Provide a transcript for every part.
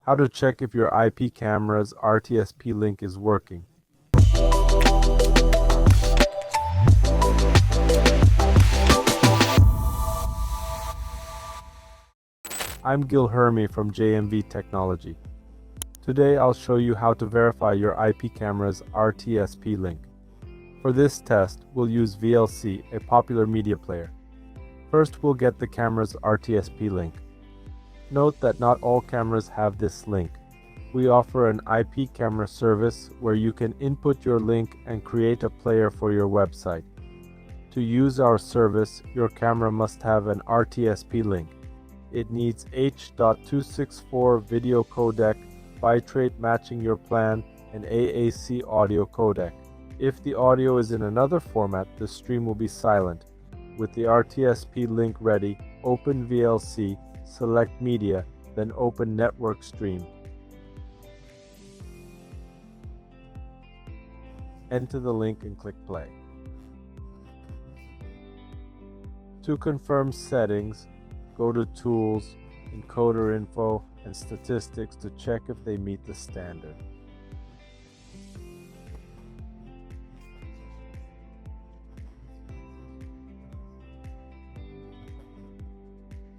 How to check if your IP camera's RTSP link is working. I'm Guilherme from JMV Technology. Today I'll show you how to verify your IP camera's RTSP link. For this test, we'll use VLC, a popular media player. First, we'll get the camera's RTSP link. Note that not all cameras have this link. We offer an IP camera service where you can input your link and create a player for your website. To use our service, your camera must have an RTSP link. It needs H.264 video codec, bitrate matching your plan, and AAC audio codec. If the audio is in another format, the stream will be silent. With the RTSP link ready, open VLC, select Media, then open Network Stream. Enter the link and click play. To confirm settings, go to Tools, Encoder Info, and Statistics to check if they meet the standard.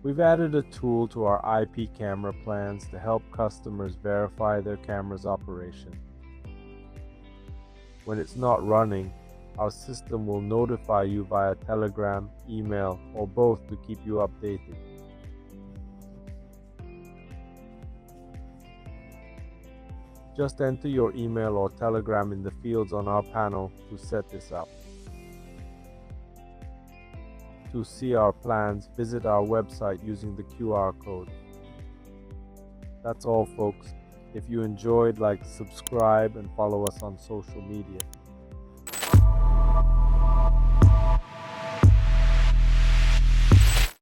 We've added a tool to our IP camera plans to help customers verify their camera's operation. When it's not running, our system will notify you via Telegram, email, or both to keep you updated. Just enter your email or Telegram in the fields on our panel to set this up. To see our plans, visit our website using the QR code. That's all, folks. If you enjoyed, subscribe and follow us on social media.